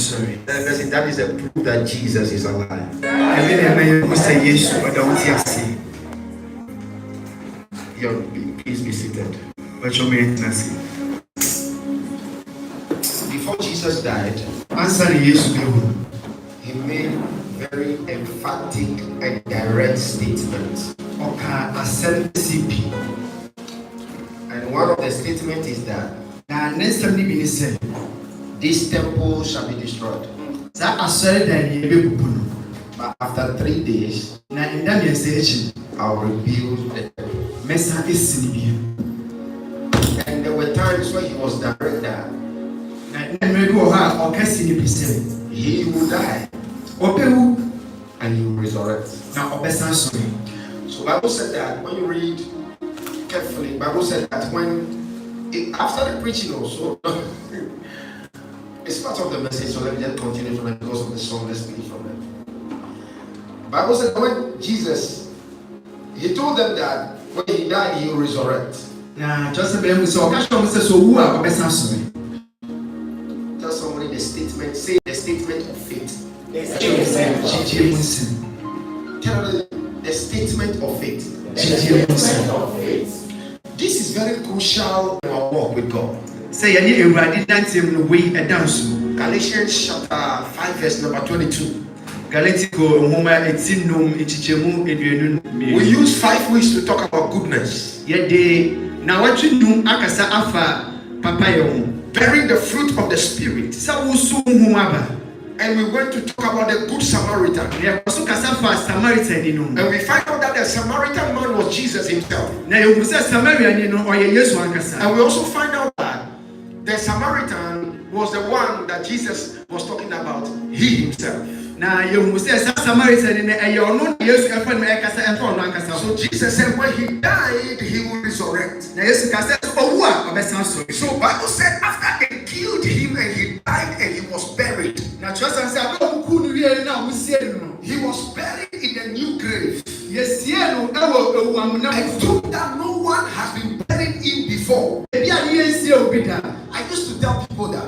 sorry. That is a proof that Jesus is alive. Please be seated. Before Jesus died, he made very emphatic and direct statements. And one of the statements is that this temple shall be destroyed. But after 3 days, I'll rebuild the temple. And there were times when he was direct that he will die and he will resurrect. So Bible said that when you read carefully, Bible said that after the preaching also, it's part of the message, so let me just continue from it because of the song. Let's play from it. Bible said that when Jesus, he told them that when he died, he will resurrect. Tell somebody the statement, say the statement of faith. Tell them the statement of faith. This is very crucial in our walk with God. Galatians chapter 5 verse number 22. We use 5 weeks to talk about goodness. Bearing the fruit of the Spirit. And we went to talk about the Good Samaritan. And we find out that the Samaritan man was Jesus himself. And we also find out that the Samaritan was the one that Jesus was talking about, he himself. So Jesus said when he died, he will resurrect. So Bible said after they killed him and he died and he was buried. He was buried in a new grave. A tomb that no one has been buried in before. I used to tell people that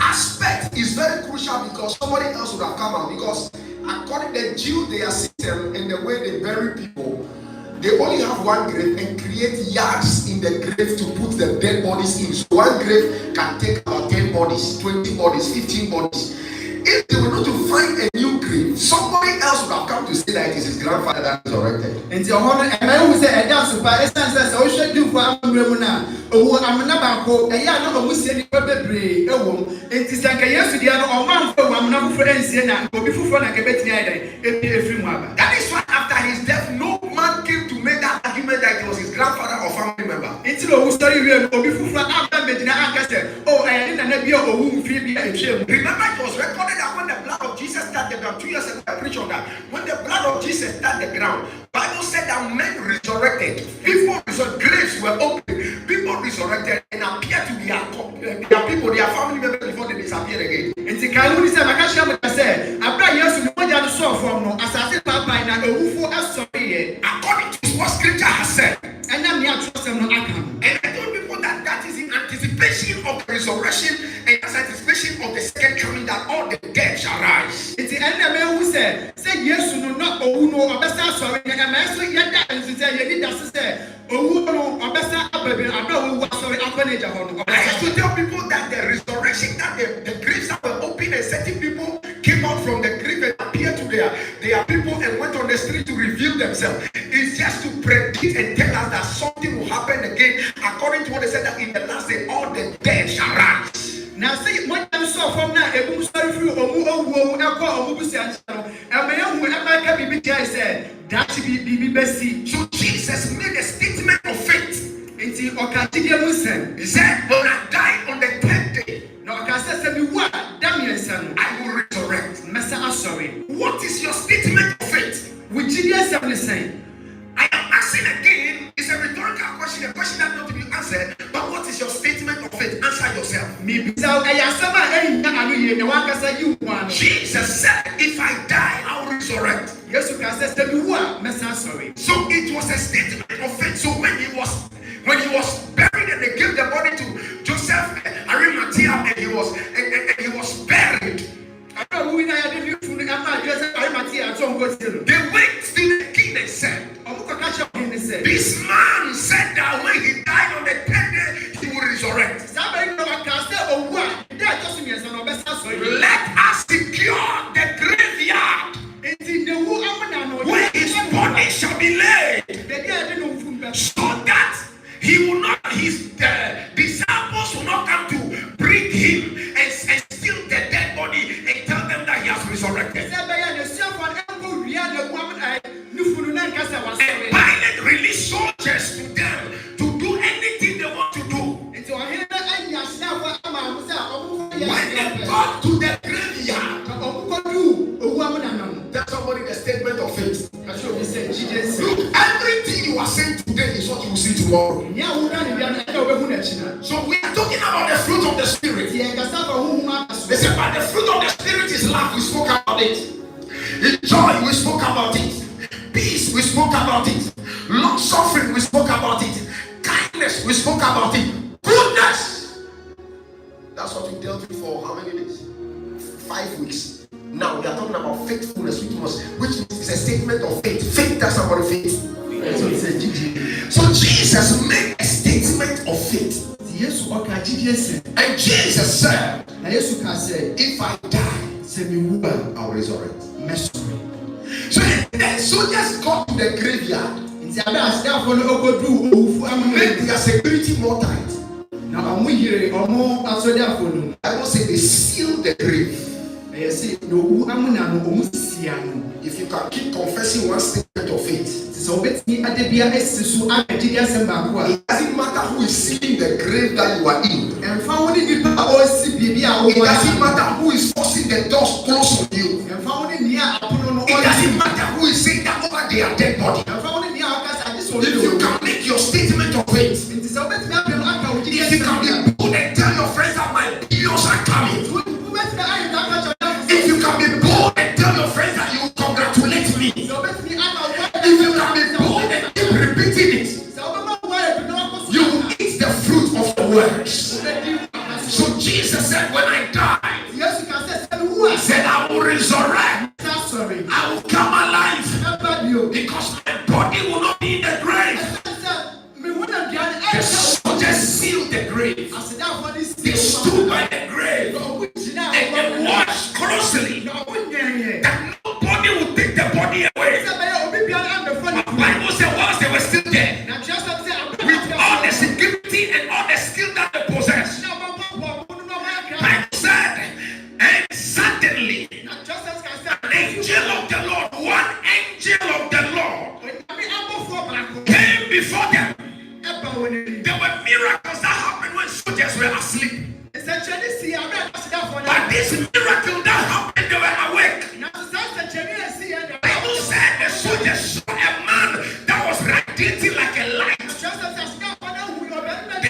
aspect is very crucial because somebody else would have come out. Because according to the Jew, their system and the way they bury people, they only have one grave and create yards in the grave to put the dead bodies in. So one grave can take about 10 bodies, 20 bodies, 15 bodies. If they were not to find a new grave, somebody else would have come to say that it is his grandfather that resurrected. And the that is why after his death, no man came to make that argument that it was his grandfather or family member. Remember, it was recorded that when the blood of Jesus touched the ground, 2 years ago I preached on that. When the blood of Jesus touched the ground, Bible said that men resurrected. People resurrected, graves were open. People resurrected and appeared to their people, their family members before they disappeared again. According to what scripture has said. And I told people that is in anticipation of the resurrection and as anticipation of the second coming that all the dead shall rise. It's the enemy who said yes to not sorry. And I used to tell people that the resurrection, that the graves that were open and certain people came out from the grave and appeared to their people and went on the street to reveal themselves. It's just to predict and tell us that something will happen again according to what they said that in the last day all the dead shall rise. Now see when I saw from now a book story through said that be best. So Jesus made a statement of faith. He said, when I die on the 10th day, I will resurrect. What is your statement of faith? I am asking again, it's a rhetorical question, a question that not to be answered, but what is your statement of faith? Answer yourself. Jesus said, if I die, I will resurrect. So it was a statement of faith. So when he was buried and they gave the body to Joseph, Arimathea, and When they got to the graveyard, that's somebody the statement of faith. Look, everything you are saying today is what you will see tomorrow. So we are talking about the fruit of the Spirit. They said, but the fruit of the Spirit is love. We spoke about it. Joy, we spoke about it. Peace, we spoke about it. Long suffering, we spoke about it. Kindness, we spoke about it. Goodness. That's what we dealt with for how many days? 5 weeks. Now we are talking about faithfulness, which is a statement of faith. Faith, that's about faith. So Jesus made a statement of faith. And Jesus said, if I die, I'll resurrect. So the soldiers got to the graveyard. Make their security more tight. I will say they sealed the grave. If you can keep confessing one statement of faith, it doesn't matter who is sealing the grave that you are in. It doesn't matter who is forcing the doors close on you. It doesn't matter who is saying that over their dead body. If you can make your statement of faith, if you can be bold and tell your friends that my billions are coming, if you can be bold and tell your friends that you congratulate me, if you can be bold and keep repeating it, you will eat the fruit of the words. So Jesus said, when I die, he said, I will resurrect. I will come alive because my body will not be in the grave. The soldiers sealed the grave. They stood by the grave and they watched closely that nobody would take the body away. The Bible said once they were still there, with all the security and all the skill that they possessed, Bible said, and suddenly an angel of the Lord, one angel of the Lord came before them. There were miracles that happened when soldiers were asleep. But this miracle that happened, they were awake. The Bible said the soldiers saw a man that was radiating like a light. They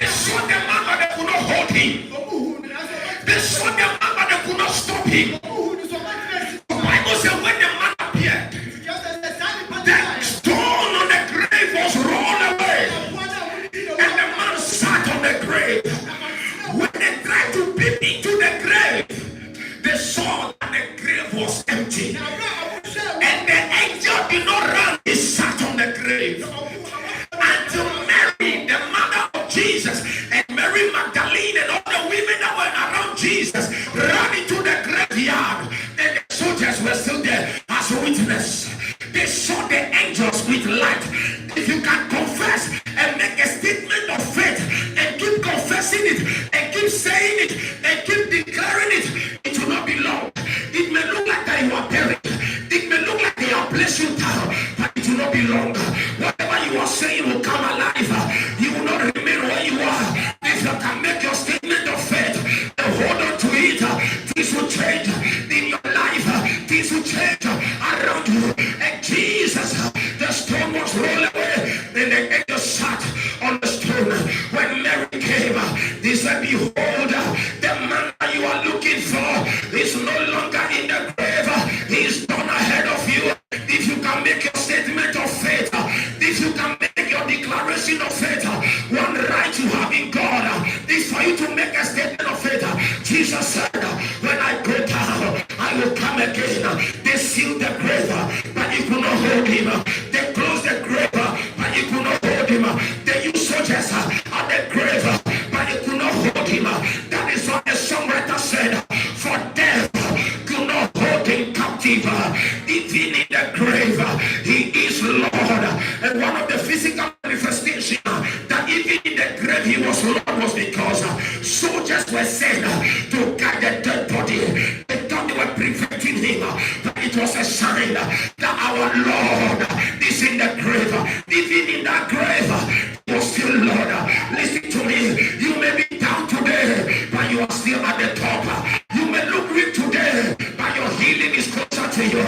saw the man, but they could not hold him. They saw the man, but they could not stop him. The Bible said when the man appeared, the stone on the grave was rolled away. And the man sat on the grave. When they tried to peep into the grave, they saw that the grave was empty. And the angel did not run, he sat on the grave. Until Mary, the mother of Jesus, and Mary Magdalene and all the women that were around Jesus ran into the graveyard. And the soldiers were still there as witness. They saw the angels with light. If you can confess and make a statement of faith and keep confessing it and keep saying it and keep declaring it, it will not be long. It may look like that you are buried. It may look like they are placed you down, but it will not be long. Whatever you are saying will come alive. You will not remain where you are. If you can make your statement of faith and hold on to it, things will change in your life. Things will change around you. And Jesus, the stone was rolled away. Then the angel sat on the stone. When Mary came, they said, behold, the man that you are looking for is no longer in the grave. He is gone ahead of you. If you can make your statement of faith, if you can make your declaration of faith, one right you have in God is for you to make a statement of faith. Jesus said, when I go down, I will come again. They sealed the grave, but you could not hold him. They closed the grave, but you could not hold him. They used soldiers at the grave, but you could not hold him. That is what the songwriter said. For death could not hold him captive. Even in the grave, he is Lord. And one of the physical manifestations that even in the grave he was Lord was because soldiers were sent to guard the dead body. They thought they were preventing him, but it was a sign that our Lord is in the grave. Even in that grave, he was still Lord. Listen to me. You may be down today, but you are still at the top. You may look weak today, but your healing is closer to you.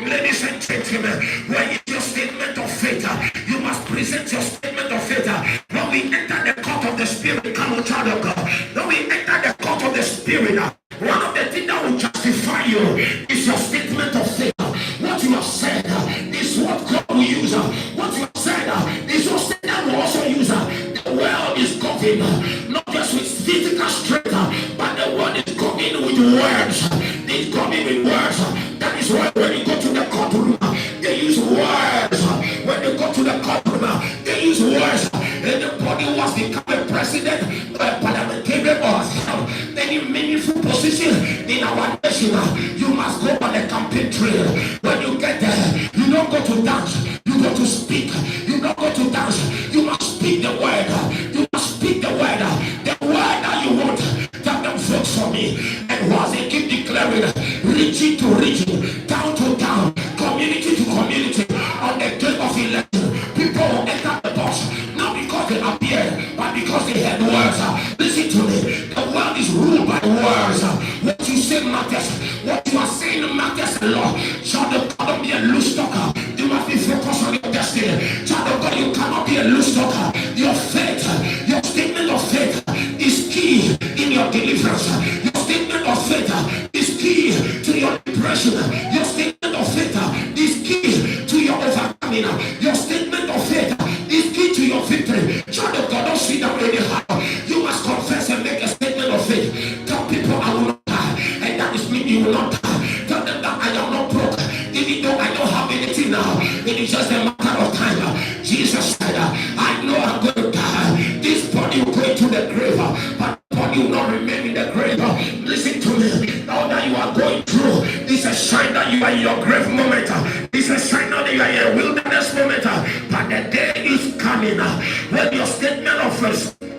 Ladies and gentlemen, when it's your statement of faith, you must present your statement of faith. When we enter the court of the Spirit, come on, child of God. When we enter the court of the Spirit, one of the things that will justify you is your statement of faith. What you have said is what God will use. What you have said is what Satan will also use. The world is governed not just with physical strength, but the world is governed with words. It's governed with words. That is why when you go to the courtroom, they use words. When they go to the courtroom, they use words. Anybody who has become a president, a parliamentarian, or any meaningful position in our nation, you must go on the campaign trail. When you get there, you don't go to dance, you go to speak. You don't go to dance, you must speak the word. You must speak the word that you want. Tell them, vote for me. And once they keep declaring, region to region, town to town, community to community, on the day of election, people will enter the box, not because they appear, but because they had words. Listen to me, the world is ruled by words. What you say matters. What you are saying matters a lot. Child of God, don't be a loose talker. You must be focused on your destiny. Child of God, you cannot be a loose talker. Your faith, your statement of faith is key in your deliverance. Your statement of faith is key to your depression. Your statement of faith is key to your overcoming. Your statement of faith is key to your victory. Child of God, don't sit down anyhow. You must confess and make a statement of faith. Tell people, I will not die, and that is mean you will not die. Tell them that I am not broke, even though I don't have anything now. It is just a matter of time. Jesus said, I know I'm going to die. This body will go into the grave, but the body will not remain in the grave. Listen to me. Now that you are going through, it's a sign that you are in your grave moment. It's a sign now that you are in a wilderness moment. But the day is coming when your statement of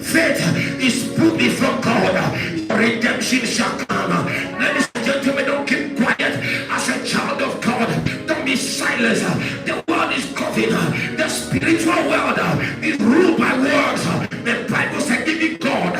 faith is put before God. Your redemption shall come. Ladies and gentlemen, don't keep quiet as a child of God. Don't be silenced. The world is governed. The spiritual world is ruled by words. The Bible said, giving God,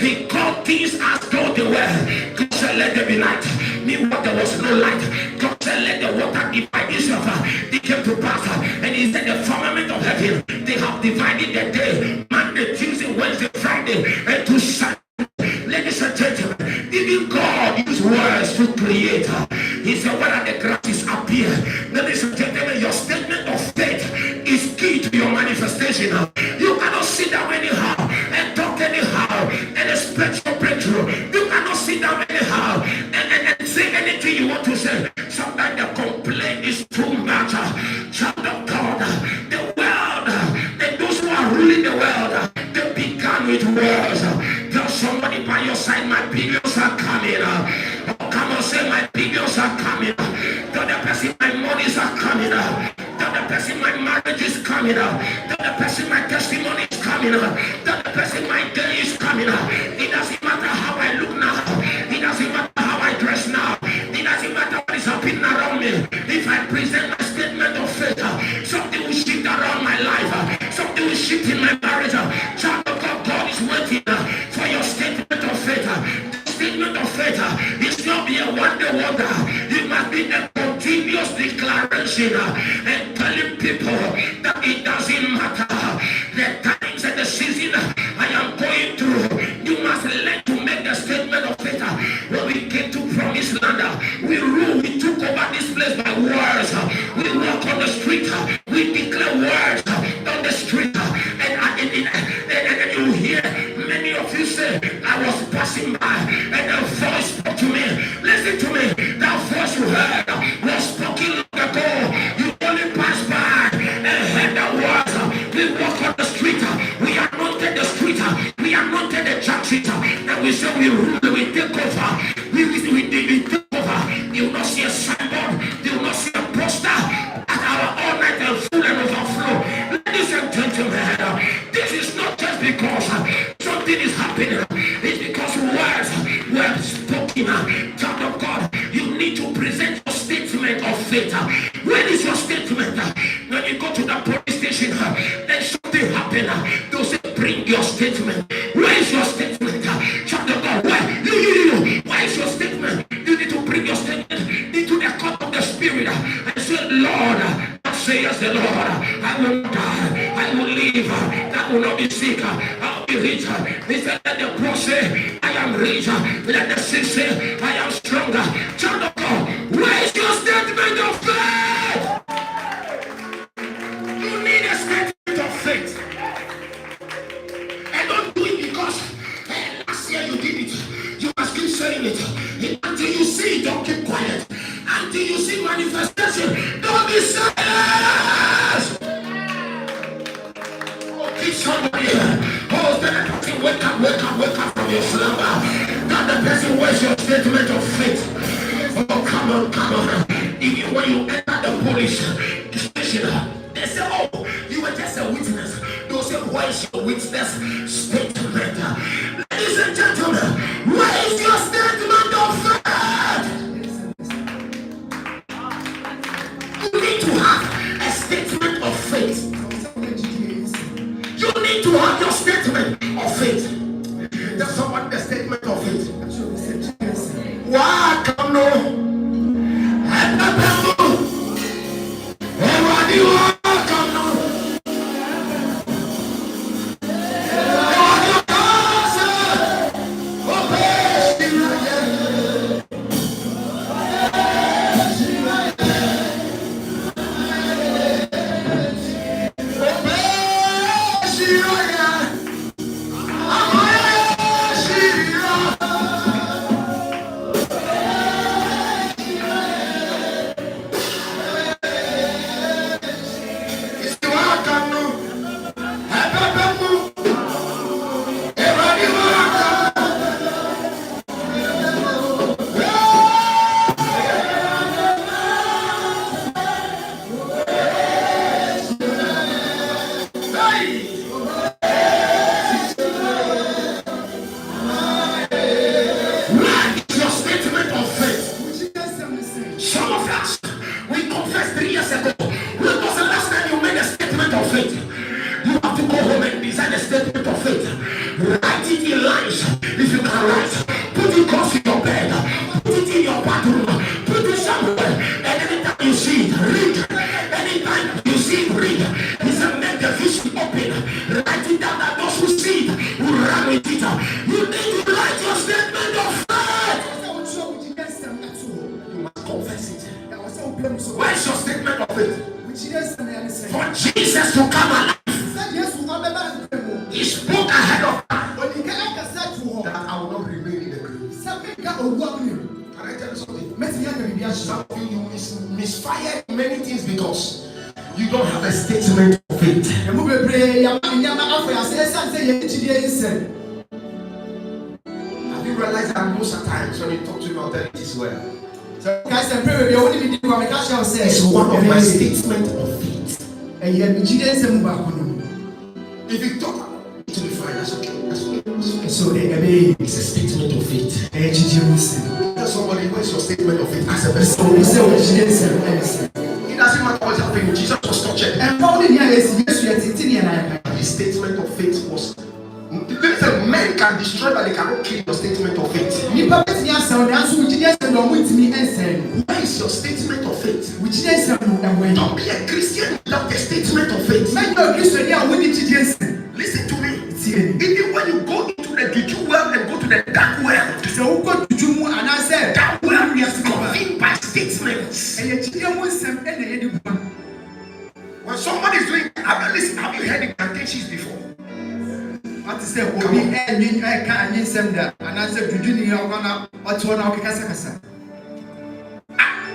he called things as though they were. God said, let there be light. Meanwhile, there was no light. God said, let the water divide itself. It came to pass. And he said, the firmament of heaven, they have divided the day, Monday, Tuesday, Wednesday, Friday, and to Sunday. Ladies and gentlemen, even God used words to create. He said, whether the grasses appear. Ladies and gentlemen, your statement of faith is key to your manifestation. You cannot sit down anyhow and talk anyhow and expect your breakthrough. You cannot sit down anyhow and say anything you want to say. Sometimes the complaint is too much. Child of God, the world and those who are ruling the world, they began with words. Tell somebody by your side, my billions are coming. Oh, come on, say my billions are coming. Tell the person my monies are coming. Tell the person my marriage is coming. Tell the person my testimony is coming. Tell the person my day is coming. It doesn't matter how I look now. It doesn't matter how I dress now. It doesn't matter what is happening around me. If I present my statement of faith, something will shift around my life. Something will shift in my marriage. Child of God, God is waiting for your statement of faith. The statement of faith is not be a wonder. It must be a continuous declaration and telling people that it doesn't matter the times and the season I am going through. You must learn to make the statement of faith. When we came to Promised Land, we ruled, we took over this place by words. We walk on the street, we declare words on the street, and you hear many of you say, I was passing by and a voice spoke to me. Listen to me, that voice you heard was spoken long ago. You only passed by and heard the words. We walk on the street, we anointed the street, we anointed the church street, and we say we rule, we take over, we take over. You will not see a signboard, you will not see a poster at our all night and full and overflow. Ladies and gentlemen, this is not just because something is happening, it's because words were spoken. Child of God, you need to present your statement of faith. When is your statement? When you go to the police station and something happens, they'll say, bring your statement. Where is your statement? Child of God, will not be sick. I'll be rich. He said, let the poor say, I am rich. Let the sick say, I am stronger. Child of God, where is your statement of faith? You need a statement of faith. And don't do it because last year you did it. You must keep saying it. Until you see it, don't keep quiet. Until you see manifestation, don't be silent. Somebody, oh, that person wake up from your slumber. That the person wears your statement of faith. Oh, come on. Even when you enter the police station, they say, oh, you were just a witness. They'll say, where is your witness statement? Ladies and gentlemen, where is your statement of faith? You need to have a statement of faith. You need to have your statement of faith. That's someone the statement of faith. Why come no? Where's your statement of faith? For Jesus to come alive, he spoke ahead of time that I will not remain in the grave. Can I tell you something? Some of you misfire many things because you don't have a statement of faith. Have you realized that most of the times when you talk to your authorities, well, it's one of my statements of faith. If you talk, it will be fine. That's okay. So it's a statement of faith. Tell somebody, where's your statement of faith? As a person, it doesn't matter what's happening. Jesus was tortured. His statement of faith was. Listen, men can destroy, but they cannot kill your statement of faith. Where is your statement of faith? Don't be a Christian without a statement of faith. Listen to me. Even when you go into the juju well and go to the dark well, that well is convinced by statements. When somebody is doing, have you heard incantations before?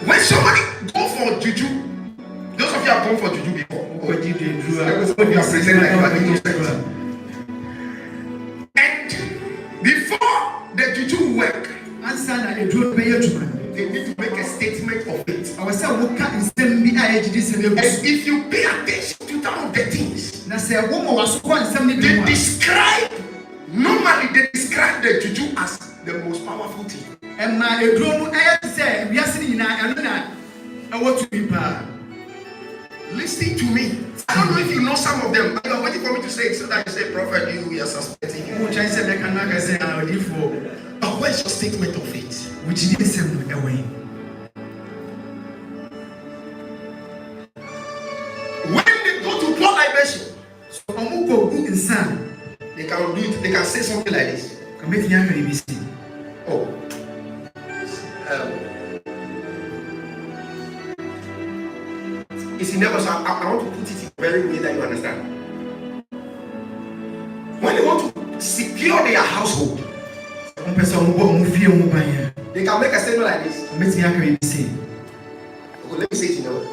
When somebody go for juju, those of you have gone for juju before. And before the juju work, they need to make a statement of it. And if you pay attention to some of the things, they describe the juju as the most powerful thing. Listen to me. I don't know if you know some of them, but you're waiting for me to say it so that you say, Prophet, you are suspecting. But where's your statement of faith? Which is away. When they go to pour libation, They can do it. They can say something like this. Oh. It's in never. So I want to put it in a very way that you understand. When they want to secure their household, they can make a statement like this. Okay, let me say it in a way.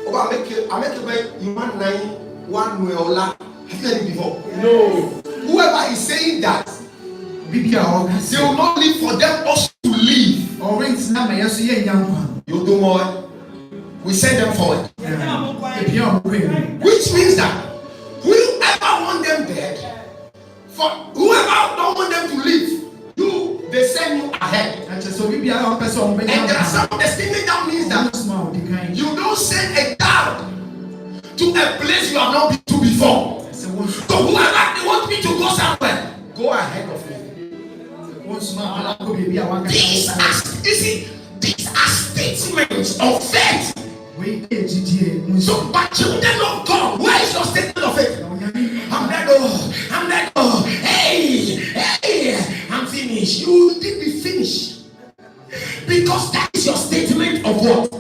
Oh, I make you man 1 way or la. Have you heard it before? No. Whoever is saying that, they will not live for them also to live. You do more. We send them forward. Which means that whoever want them dead, for whoever don't want them to live, they send you ahead. And there are some of the statement that means that you don't send a child to a place you have not been to before. So whoever they want me to go somewhere, go ahead of me. These are statements of faith. So, but children of God, where is your statement of faith? I'm dead. Hey, I'm finished. You didn't be finished. Because that is your statement of what?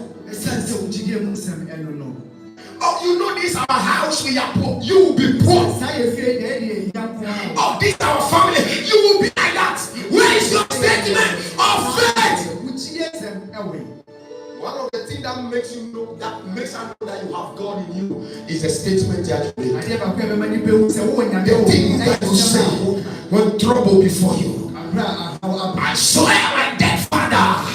Oh, you know this our house, we are poor. You will be poor. Oh, this our family. You will be like that. Where is your statement of faith? One of the things that makes you know, that makes us know that you have God in you is a statement that you make. The things that you say when trouble before you. I swear my dead father.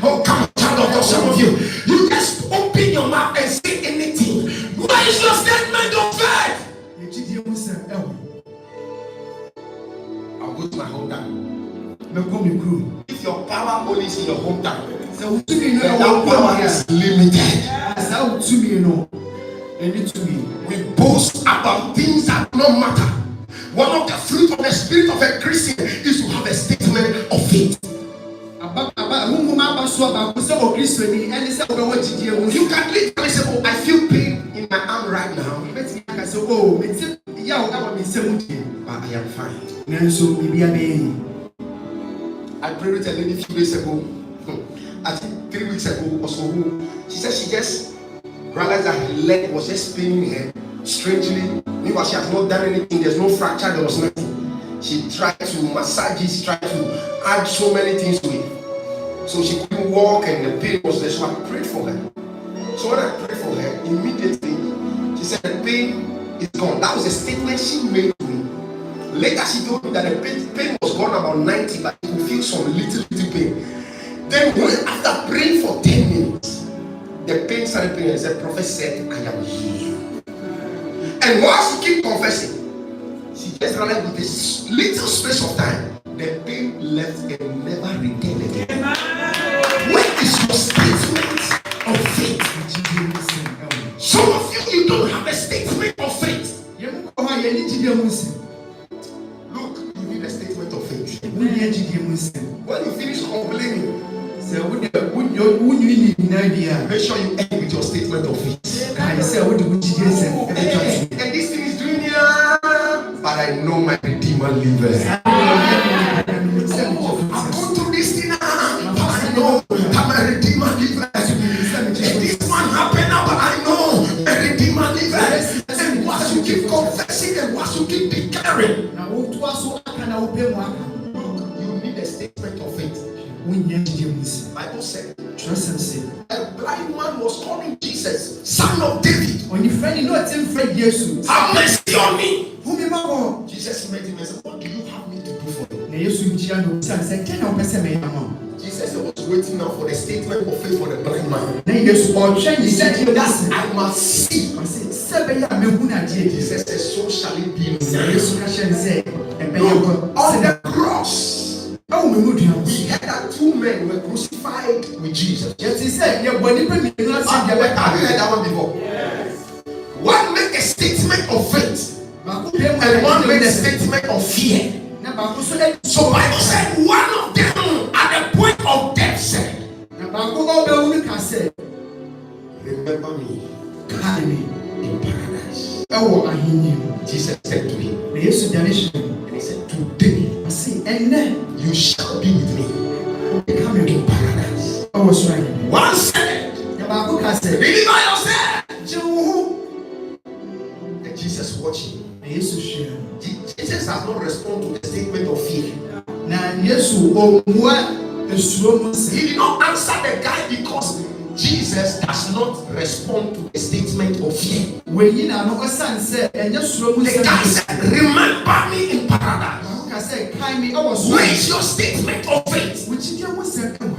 Oh, come on, child of God, some of you. You just open your mouth and say anything. Where is your statement of faith? I'll go to my hometown. If your power only is in your hometown, that power is limited. We boast about things that don't matter. One of the fruit of the spirit of a Christian is to have a statement of faith. You can literally say, oh, I feel pain in my arm right now, but I am fine. I prayed with a lady a few days ago, I think 3 weeks ago or so. She said she just realized that her leg was just paining her strangely. Meanwhile, she has not done anything, there's no fracture, there was nothing. She tried to massage it, she tried to add so many things to it. So she couldn't walk and the pain was there. So I prayed for her. So when I prayed for her, immediately she said the pain is gone. That was a statement she made to me. Later she told me that the pain was gone about 90, but she could feel some little pain. Then after praying for 10 minutes, the pain started paining and said, Prophet said, I am healed. And once she keep confessing, she just ran with this little space of time. The pain left and never returned again. Where is your statement of faith? Some of you don't have a statement of faith. Look, you need a statement of faith. When you finish complaining, make sure you end with your statement of faith. And this thing is doing here, but I know my Redeemer lives. I've gone through this thing, but I know that my Redeemer lives. This one happened, but I know my Redeemer lives. And once you keep confessing and once you keep declaring, you need a statement of faith. Bible said, a blind man was calling Jesus, son of David. Have mercy on me. Jesus met him and said, what do you have me to do for you? Jesus was waiting now for the statement of faith for the blind man. He said, that I must see. Jesus said, so shall it be. On the cross, we had that 2 men were crucified with Jesus. Yes, he said, have you heard that one before? Yes. One make a statement of faith, and one made a statement of fear. So Bible said one of them at the point of death said, remember me in paradise. Jesus said to One said, deliver yourself. And Jesus watching. Jesus has not responded to the statement of fear. He did not answer the guy because Jesus does not respond to the statement of fear. The guy said, remember me in paradise. Where is your statement of faith?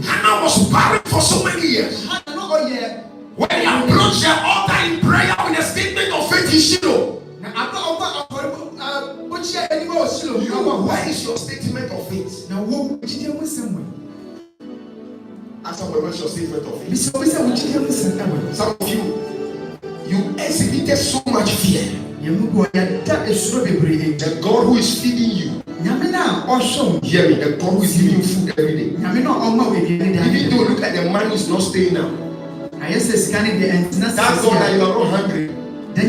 Hannah was barren for so many years. When he approached the altar in prayer with a statement of faith in Shiloh, where is your statement of faith? Ask someone, where's your statement of faith? Some of you exhibited so much fear. The God who is feeding you, hear me, the God who is giving you food every day. Even though look at the man who is not staying now. That God that you are not hungry. And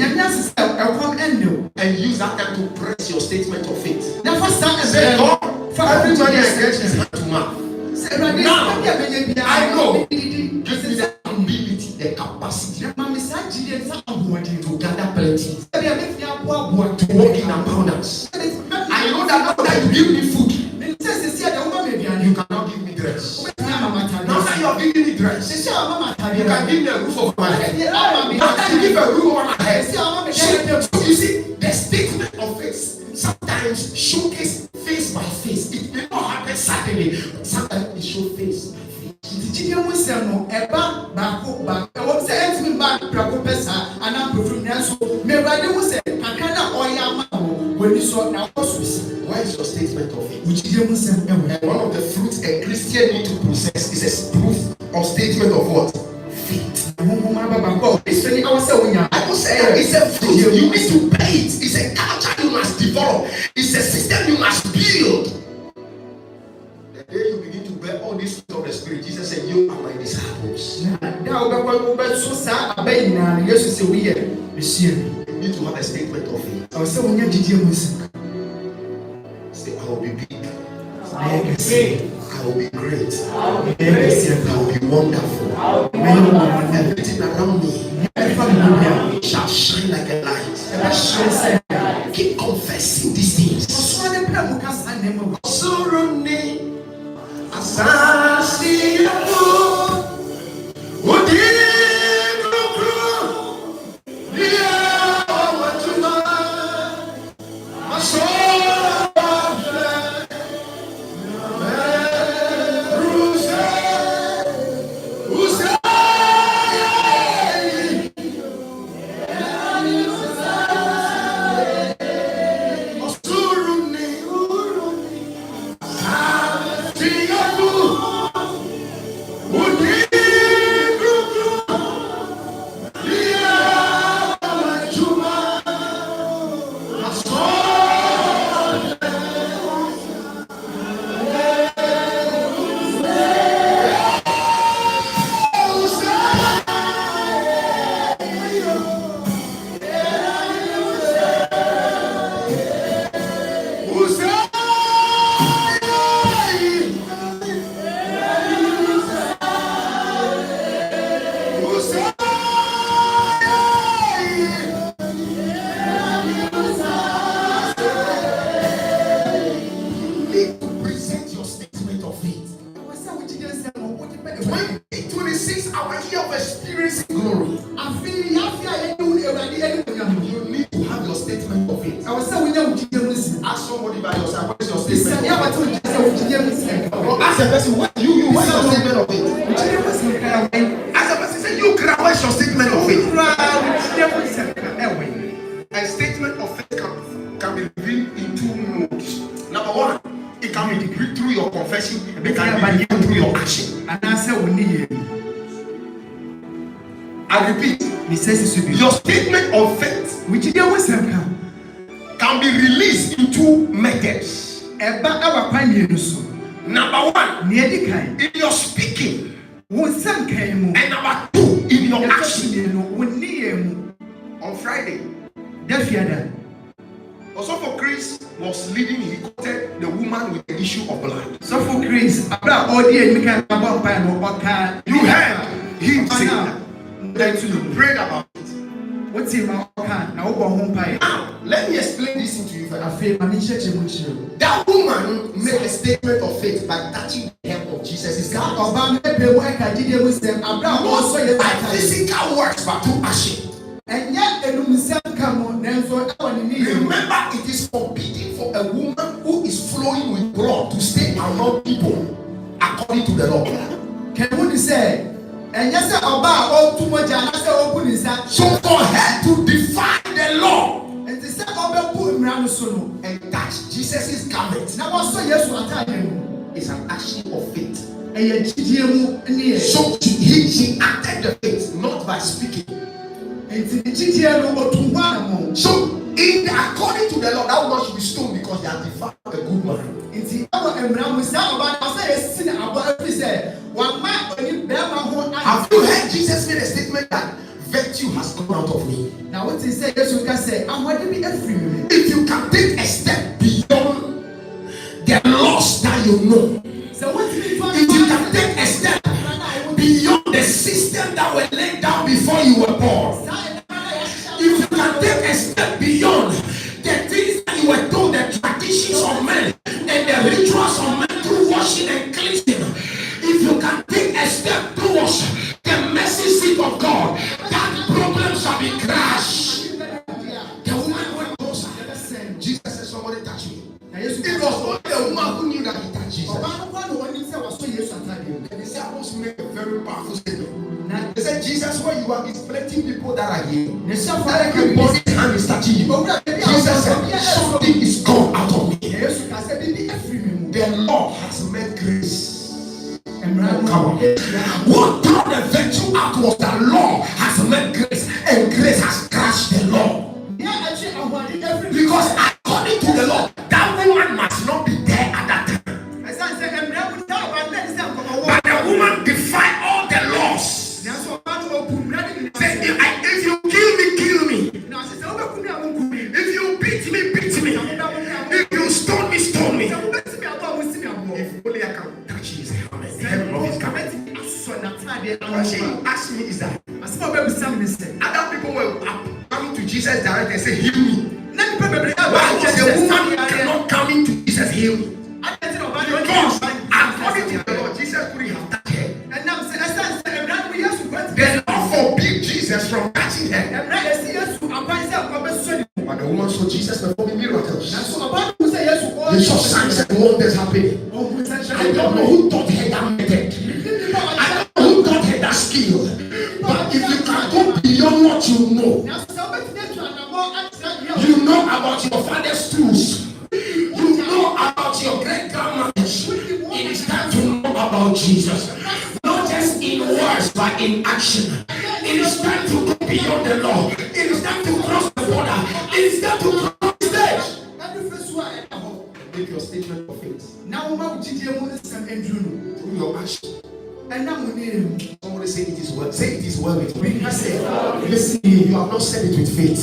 use that time to press your statement of faith. Say, God, everybody gets his hand to mouth. Now, I know. Give me the ability, the capacity to gather plenty, to walk in abundance. I know that now that you give me food, you cannot give me dress. Now that you are giving me dress, you can give me a roof over my head. Now that you give a roof over my head, so you see, the statement of faith sometimes showcase face by face. It may not happen suddenly, but sometimes it shows face by face. Why is your statement of faith? And one of the fruits a Christian need to possess is a proof of statement of what? Faith. I will say it's a fruit. You need to pay it. It's a culture you must develop. It's a system you must build. The day you begin to bear all these fruits of the Spirit, Jesus said, you are my disciples. You need to have a statement of faith. Say, I will be big. I will be great. I will be wonderful. Everything around me shall shine like a light. Keep confessing these things. A statement of faith can be revealed in two modes. Number one, it can be revealed through your confession, and it can be revealed through your action. I repeat, your statement of faith can be released in two methods. Number one, in your speaking, and number two, in your action. On Friday, Also for Chris was leading, he quoted the woman with the issue of blood. So for Chris, you heard him say that. Then you prayed about it. Now, let me explain this into you. That woman made a statement of faith by touching the hem of Jesus' garment. Not by physical works, but through action. Remember, it is forbidden for a woman who is flowing with blood to stay around people according to the law. Can you say? And yes, so for her to defy the law and touch Jesus' garment, now also yes, is an action of faith. So she acted the faith not by speaking. So according to the law, that woman should be stoned because they have defied a good man. Have you heard Jesus made a statement that virtue has come out of me? Now what he said, if you can take a step beyond the laws that you know, if you can take a step beyond the system that were laid down before you were born, if you can take a step beyond the things that you were told, the traditions of men and the rituals of men through washing and cleansing, if you can take a step towards the mercy seat of God, that problem shall be crushed. The woman went closer. Jesus said, somebody touch me. It was only the woman who knew that he touched Jesus. The disciples made a very powerful statement. They said, Jesus, where you are, is plenty people that are here. Everybody's hand is touching you. Jesus said, something is gone out of me. The Lord has made grace. Come on. What brought the virtue out was the law has made grace, and grace has crushed the law. Because according to the law, that woman must not be there at that time. But the woman defied all the laws. Say, if you kill me. If you beat me. If you stone me. If only I can touch his hem of his garment. What she asked me is that other people will come to Jesus direct and say, heal me. Why was the woman cannot come into Jesus, heal me? Because according to the Lord, Jesus couldn't have touched her. The law forbid Jesus from touching her. But the woman saw Jesus performing miracles. They saw signs and wonders happening. I don't know who taught her that method. I don't know who taught her that skill. But if you can go beyond what you know about your father's tools, you know about your great grandmothers, it is time to know about Jesus. Not just in words, but in action. It is time to go beyond the law. It is time to cross the border. It is time to cross the stage. Make your statement of faith. Through your action. Somebody say it is well. Say it is well with me. Listen, you have not said it with faith.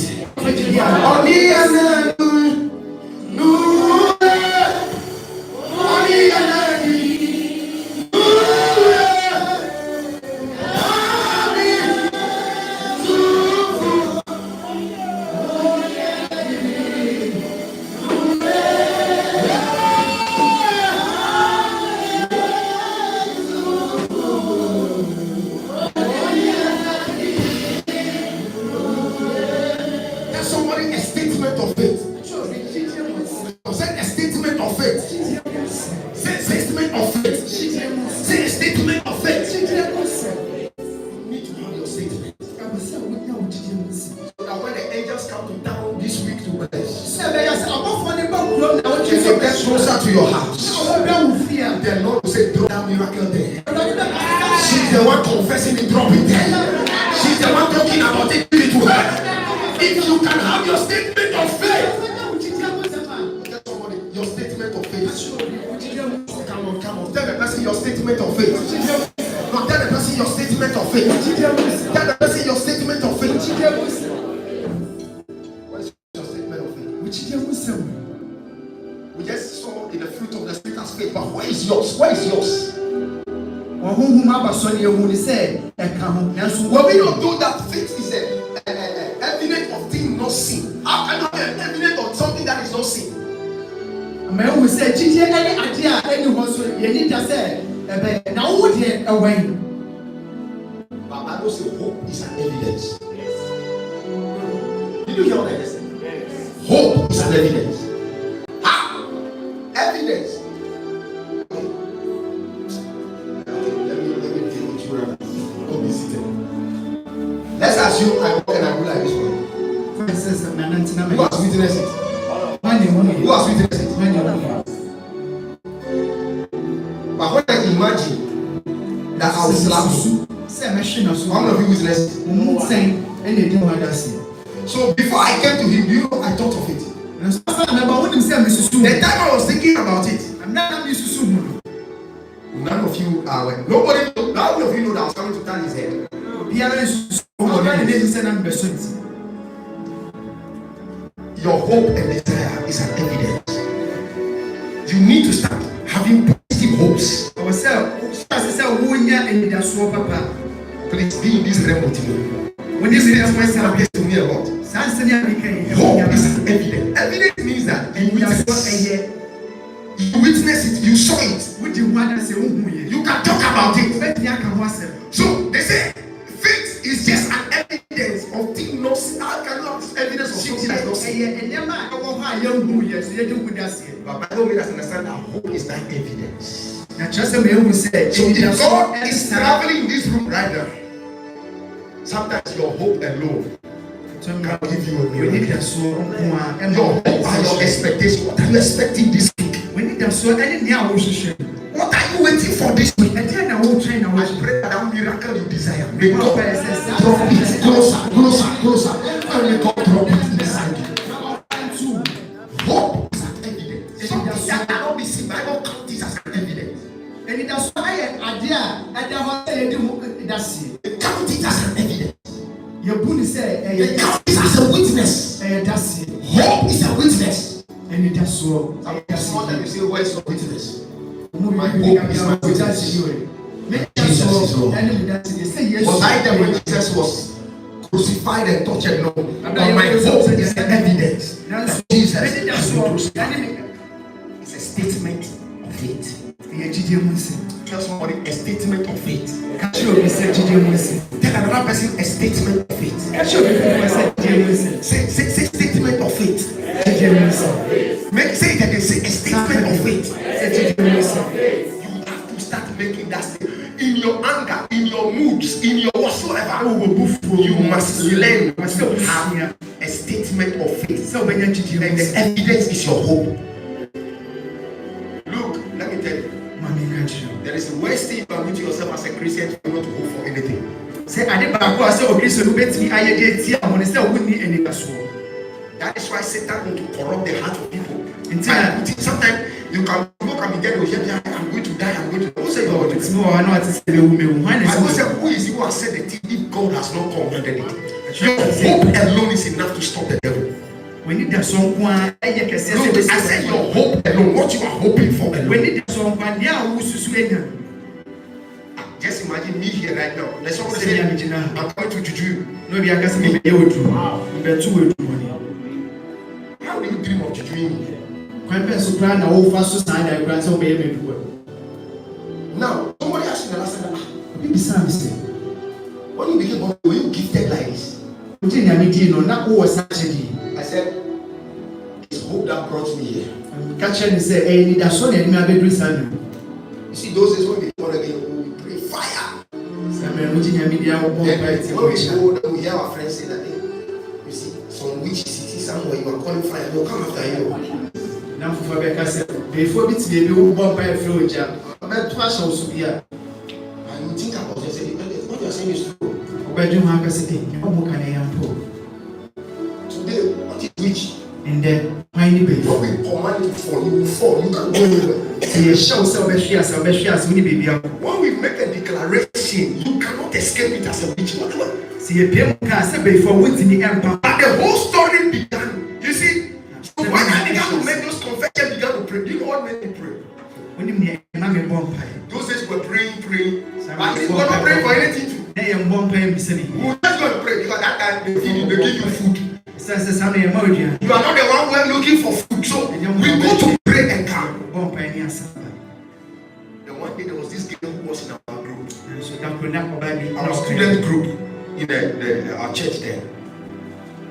Closer to your house. The Lord will say, throw that miracle there. She's the one confessing it, drop it there. She's the one talking about it, give it to her. If you can have your statement of faith, tell somebody your statement of faith. Come on. Tell the person your statement of faith. No, tell the person your statement of faith. Tell the person your statement of faith. What is your statement of faith? When we don't do that, faith is evidence of things not seen. How can I be evidence of something that is not seen? But Bible says hope is an evidence. Did you hear what I said? Hope is an evidence. How? Evidence. Let me deal with you right now. Don't be seated. Let's assume I walk and I go like this one. Who has witnessed it? Who has witnessed it? But when I imagine that I will slap you, one of you witnessed it. So before I came to him, do you know I thought of it? The time I was thinking about it, none of you are aware. None of you know that I was coming to turn his head. Your hope and desire is an evidence. You need to start having positive hopes. Please be in this realm with me. When this is what happens to me a lot. Hope is an evidence. Evidence means that you witness it, you saw it. You can talk about it. So they say faith is just an evidence of things not seen. How can you have evidence of something that is not seen? But Bible made us understand that hope is that evidence. So if God is traveling in this room right now, sometimes your hope alone can give you a miracle. Your hope and your expectation. What are you expecting this week? What are you waiting for this week? I pray that that miracle you desire may God drop it closer. And may God drop it inside you. Hope is an evidence. Something that cannot be seen. Bible count this as an evidence. Count it as an evidence. They count it as a witness. Hope is a witness. Sometimes you say, where is your witness? My hope is my witness. Jesus is Lord. Was I there when Jesus was crucified and tortured? No. But my hope is the evidence that Jesus is crucified. It's a statement of faith. Tell somebody a statement of faith. Tell another person a statement of faith. Say statement of faith. Say it again. Say a statement of faith. You have to start making that statement. In your anger, in your moods, in your whatsoever, you must learn to have a statement of faith. And the evidence is your hope. Look, let me tell you. There is a worst thing about meeting yourself as a Christian to not hope for anything. That is why Satan wants to corrupt the heart of people. Sometimes you can be there, I'm going to die, I'm going to die. Who said God? I said, who is you who has said the thing if God has not commanded it? Your hope alone is enough to stop the devil. I said your hope alone, what you are hoping for alone. Just imagine me here right now. Let's all say I'm coming to juju. How do you dream of jujuing me? Now, somebody asked me the last time, when you became born, were you gifted like this? I said, it's hope that brought me here. You see, those days when we born again, we pray fire. And when we go, we hear our friends say that, hey, you see, some witch city somewhere, you are calling fire, they'll come after you. And you think about it, say, what you are saying is true. Today, what is witch? And then when we command you to fall, you will fall. You can't go anywhere. When we make a declaration, you cannot escape it as a witch. Whatever. But the whole story began. You see, so when I began to make those confessions, began to pray. Do you know what made me pray? Those days we were praying praying. But we're not praying for anything too. We're just going to pray because that time they give you food. You are not the one who are looking for food. So we go to pray and come. Then one day there was this girl who was in our group. Our student group in our church there.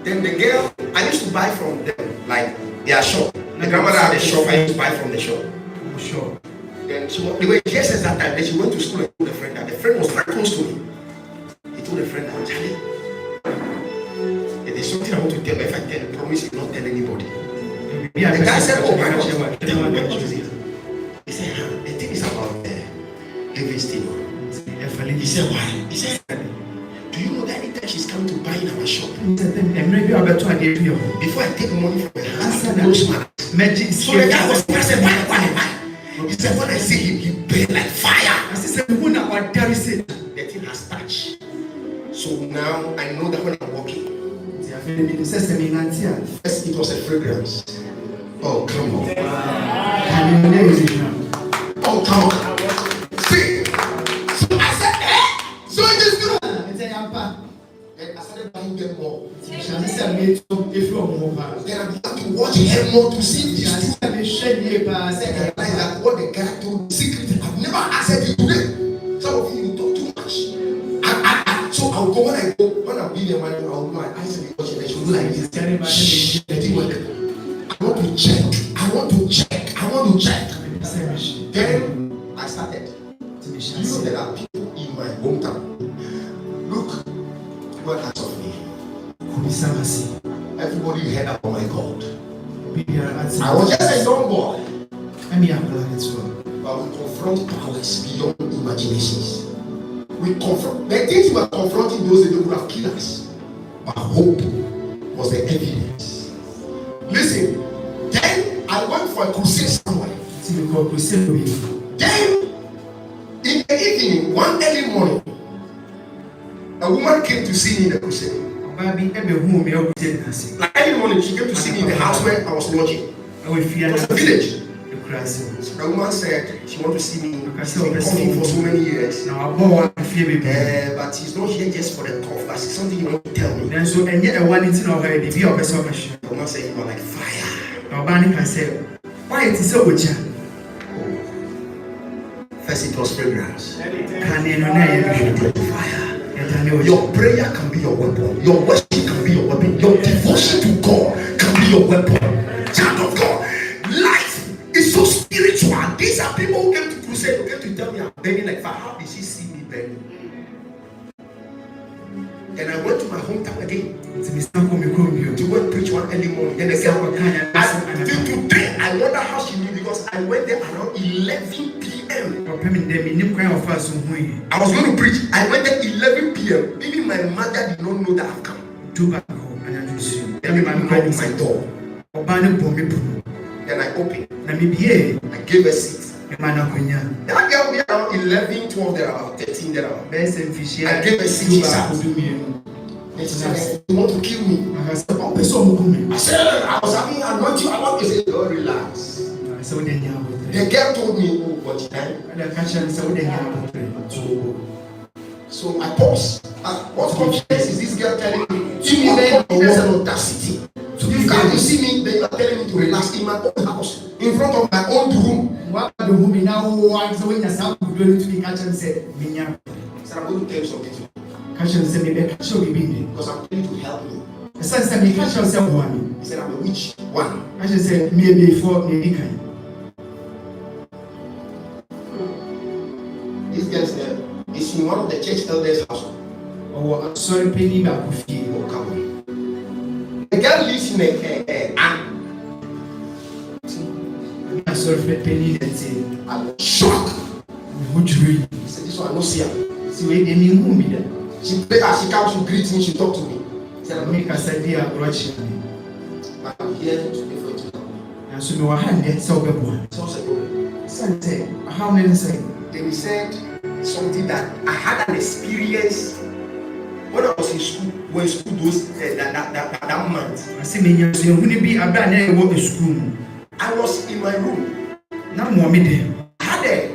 Then the girl, I used to buy from them, like their shop. The grandmother had a shop, I used to buy from the shop. Sure. Then they were just at that time. Then she went to school and told a friend that the friend was very close to me. He told a friend that, Charlie, there's something I want to tell you. If I tell, promise you not tell anybody. The guy said, oh my God, tell me what is it? He said, the thing is about Livingston. He said, why? He said, do you know that anytime she's coming to buy in our shop, before I take money from her hands, I close my eyes. So the guy was pressing, why? He said, when I see him, he burn like fire. The thing has touched. So now I know that when I'm walking, first it was a fragrance. Oh, come on. Oh, come on. See? So I said, so it is good. And I started buying them more. Then I began to watch her more to see if it's true. And I realized that what the guy told me secretly, I've never answered you today. Some of you talk too much. So I'll go when I'm being a man, I'll do my eyes and watch it. I should do like this. I want to check. Then I started. You know there are people in my hometown. Look, God has of me. Everybody heard about my God. I was just a young boy. But we confront powers beyond imaginations. We confront the things we were confronting those days, they would have killed us. But hope was the evidence. Listen, then I went for a crusade somewhere. Then in the evening, one early morning, a woman came to see me in the crusade. Like early morning, she came to see me in the house where I was lodging. It was a village. So the woman said she wanted to see me. She's been coughing for so many years. But she's not here just for the cough, but it's something you want to tell me. The woman said you are like fire. First it was fragrance. Fire. Your prayer can be your weapon. Your worship can be your weapon. Your devotion to God can be your weapon. Child of God, life is so spiritual. These are people who came to crusade, who came to tell me I'm burning like fire. How did she see me burning? Then I went to my hometown again to go and preach one early morning. Then they said, today I wonder how she knew, because I went there around 11 p.m. I was going to preach. I went there 11 p.m. Even my mother did not know that I've come. Then my mom knocked my door. Then I opened. I gave a seat. That girl will be around 11, 12, there about 13, there about. I gave a seat. She said, you want to kill me? I said, I was having anointing. I want to say, don't relax. The girl told me, oh, what time? So I paused. What confidence is this girl telling me? She what confidence and audacity. So you come to see me, then you are telling me to relax in my own house, in front of my own room. Said, I'm going to tell you something. Because I'm going to help you. He said, I'm a witch. One. This girl is in one of the church elders' house. The girl lives in I was shocked. He said, this one I don't see her. She prayed as she comes to greet me, she talked to me. He said, I'm here to pray for you. So what's the problem? Then he said something that I had an experience when I was in school. When school those that month. I was in my room. I had a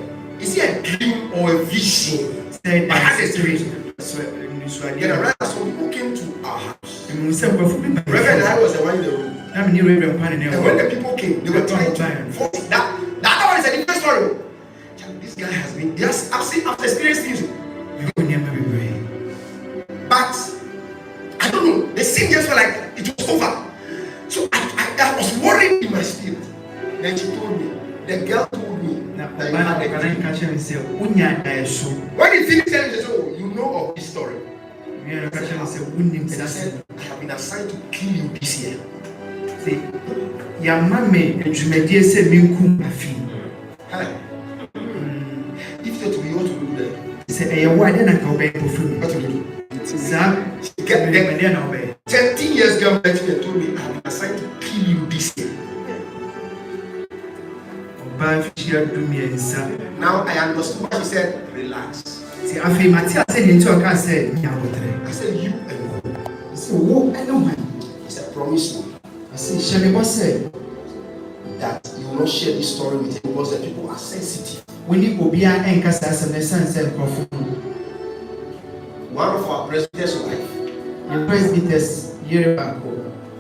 dream of or a vision. I had a dream. Then I realized some people came to our house. Reverend I was the one in the room. And when the people came, they were trying to force it. That other one is a different story. This guy has been, yes, I've experienced things. But I don't know, the scene just felt like it was over. So I was worried in my spirit. Then she told me, the girl told me that you had a dream. When he finished telling me, she said, oh, you know of this story. And I said, I have been assigned to kill you this year. If you're to be able to do that, what to do? 13 years girl told me I have been assigned to kill you this year. Now I understood what she said. Relax. I said you and who? He said promise me. I said that you will not share this story with him because the people are sensitive. One of our presbyters' wife,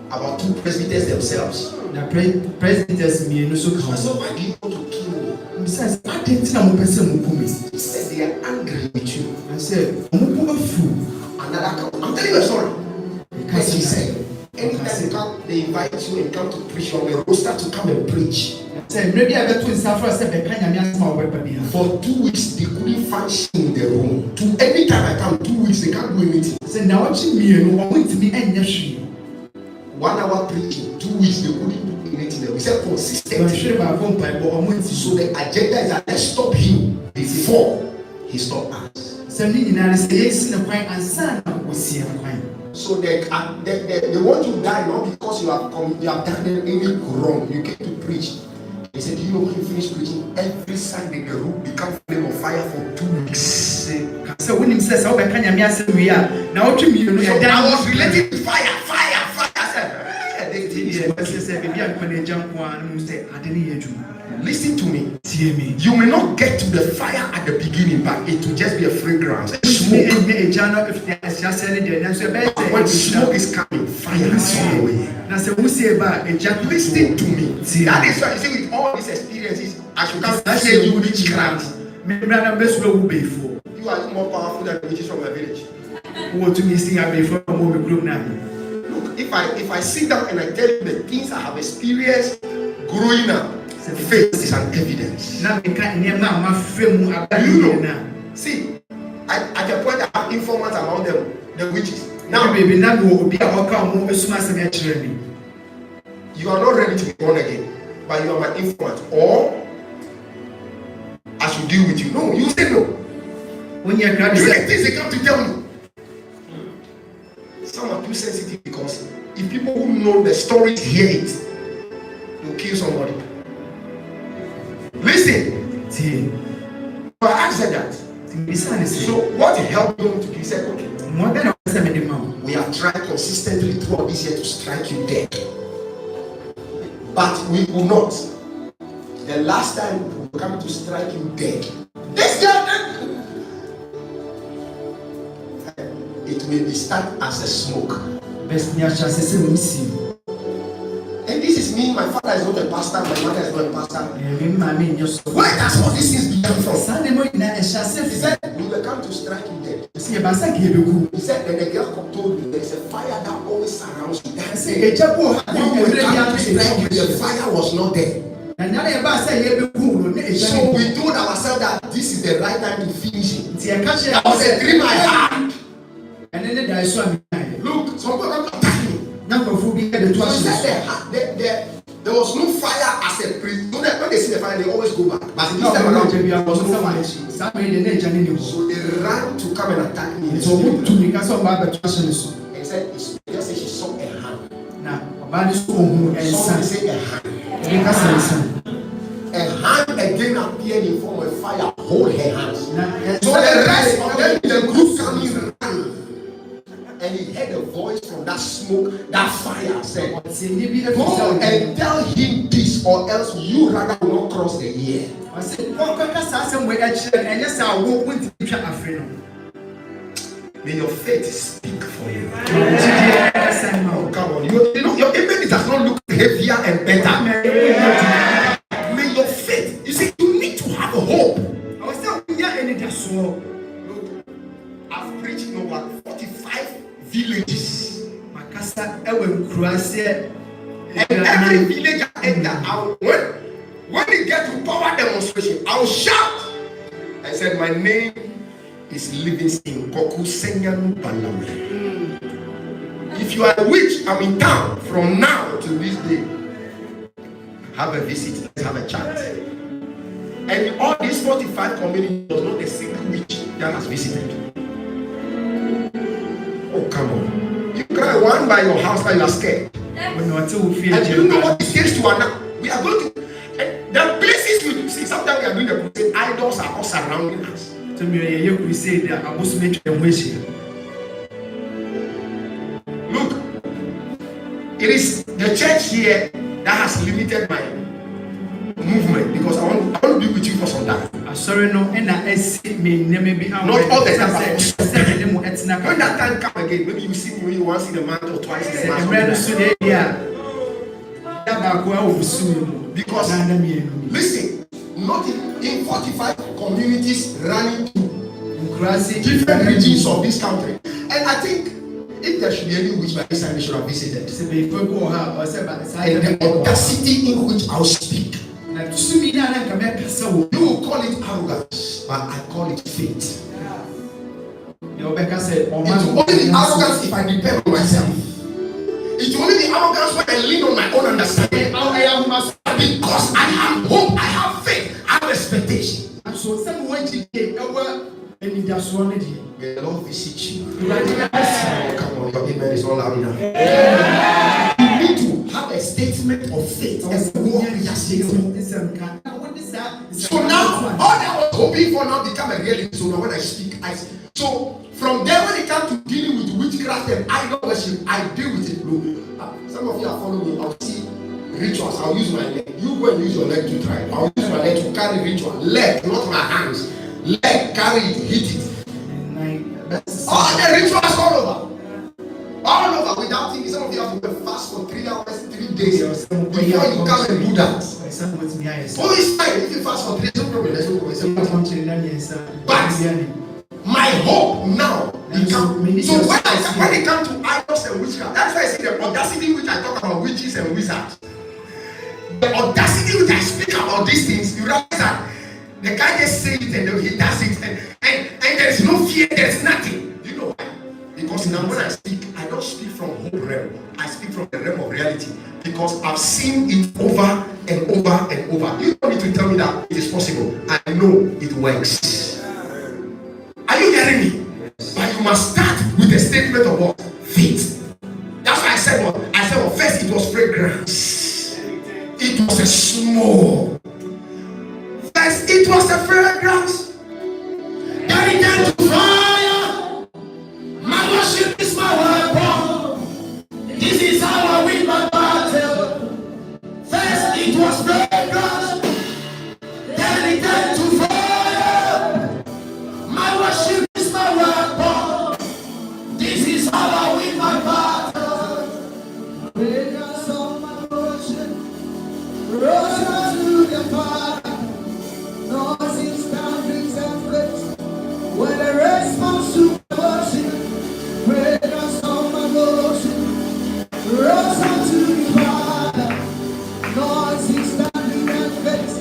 about 2 presbyters themselves. I said, why do you want to kill me? He said they are angry with you. I said, I'm telling you a story. Because he said, anytime you come, they invite you and come to preach from a roster to come and preach. For 2 weeks, they couldn't function in the room. Anytime I come, 2 weeks, they can't do anything. 1 hour preaching, 2 weeks, they couldn't do anything. We said consistent. So the agenda is that let's stop him before he stops us. So they want to die not because you have done anything wrong. You came to preach. He said, you know, when you finish preaching, every Sunday the room becomes flame of fire for 2 weeks. So when he says, I was related to fire. Listen to me. You may not get to the fire at the beginning, but it will just be a fragrance. Smoke. But when smoke is coming, fire is on the way. Listen to me. That is why you see with all these experiences, I should not say you witchcraft. You are more powerful than the witches from my village. Look, if I sit down and I tell you the things I have experienced growing up, faith is an evidence. You know, see, at the point I have informants around them, the witches. Now, you are not ready to be born again, but you are my informant, or I should deal with you. No, you say no. When you are things they come to tell you. Some are too sensitive because if people who know the stories hear it, they'll kill somebody. Listen. But I said that. So what helped them to be said, okay, we have tried consistently throughout this year to strike you dead. But we will not. The last time we will come to strike you dead. This girl, it will be start as a smoke. And this is me, my father is not a pastor, my mother is not a pastor. Where does all these things begin from? He said, we will come to strike you dead. He said, and the girl told me, there is a fire that always surrounds you. That said, when we come to strike you, the fire was not there. So we told ourselves that this is the right time to finish it. That was a dream I had. Look, some people come to attack me. There was no fire as a priest. When they see the fire, they always go back. But this time around, there was no fire. So they ran to come and attack me. And he said, just say she saw a hand. Somebody say a hand. A hand again appeared in form of fire. Hold her hands. So the rest of them in the group coming ran. And he heard a voice from that smoke, that fire said, go and tell him this, or else you rather will not across the year. I said, May your faith speak for you. Oh, come on. You know, your image does not look heavier and better. May your faith, you see, you need to have a hope. I've preached in over 45 villages. And every village I enter, when we get to power demonstration, I'll shout. I said, my name is Livingston Koku Senyan Palame. If you are a witch, I'm in town from now to this day. Have a visit, let's have a chat. And in all these 45 communities, there's not a single witch that has visited. Oh, come on. You cry one by your house, but you are scared. And you know what it takes to announce. We are going to. The places you see, sometimes we are doing the crusade, idols are all surrounding us. Look, it is the church here that has limited my movement because I want to be with you for some time. Sorry, no, and not all the time. When that time comes again, maybe you see me once in a month or twice in a month. Because listen, not in 45 communities running to different regions of this country. And I think if there should be any witch by this time, they should have visited. And the audacity in which I'll speak. You will call it arrogance, but I call it faith. It will only be arrogance if I depend on myself. It will only be arrogance when I lean on my own understanding. Because I have hope, I have faith, I have expectation. So someone may the Lord visit you. Come on, your amen is not loud enough. You need to have a statement of faith and walk with that statement. So now, all that I was hoping for now become a reality. So now when I speak, so from there when it comes to dealing with witchcraft and idol worship, I deal with it. Some of you are following me. I'll see rituals. I'll use my leg. You go and use your leg to try. I'll use my leg to carry ritual. Leg, not my hands. Leg, carry it, hit it. All the rituals all over. All over without thinking. Some of you have to fast for 3 hours, 3 days before you come and do that. Oh, it's fine. If you fast for 3 days, no problem. There's no problem. But my hope now becomes. So when it comes to idols and witchcraft, that's why I say the audacity which I talk about witches and wizards. The audacity which I speak about these things, you realize that the guy just says it and he does it and there's no fear, there's nothing. You know why? Because now when I speak, I don't speak from hope realm. I speak from the realm of reality. Because I've seen it over and over and over. You don't need to tell me that it is possible. I know it works. Are you hearing me? But you must start with a statement of what? Faith. That's why I said what? I said, well, first it was fragrance. It was a small. First it was a fragrance. Then it turned to fire. My worship is my weapon. This is how I win my battle. First it was fragrance. Then it turned to fire. My worship is my weapon. This is how I win my battle. Fragrance of my worship rose to the Father. Nothing's boundaries and grace. When a response to worship, fragrance of my worship rose to the Father. Nothing's boundaries and grace.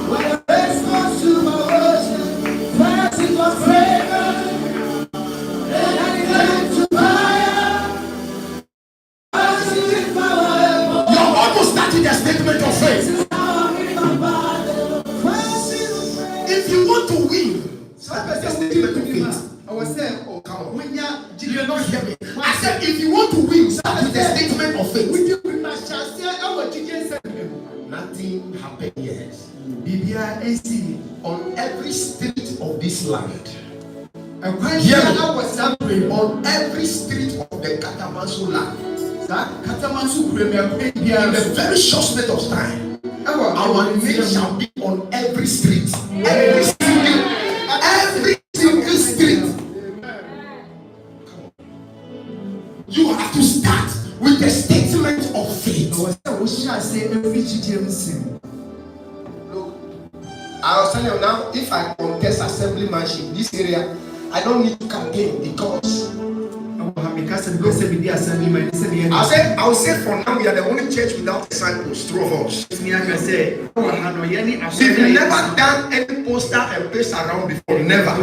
When a response to my worship, first it was fragrance, then I turned to fire. Worship my weapon. You're almost starting a statement of faith. If you want to win, that's a statement of faith. I was saying, oh come on, when you're not hear me. I said, if you want to win, start with a statement of faith. Nothing happened yet. On every street of this land, on every street of the Katamansu land, in a very short space of time, Our name shall be on every street. Every single street. You have to start with a statement of faith. Look, I was telling you now, if I contest assemblymanship in this area, I don't need to campaign because I'll say for now we are the only church without disciples, two of us. We've never done any poster and paste around before, never.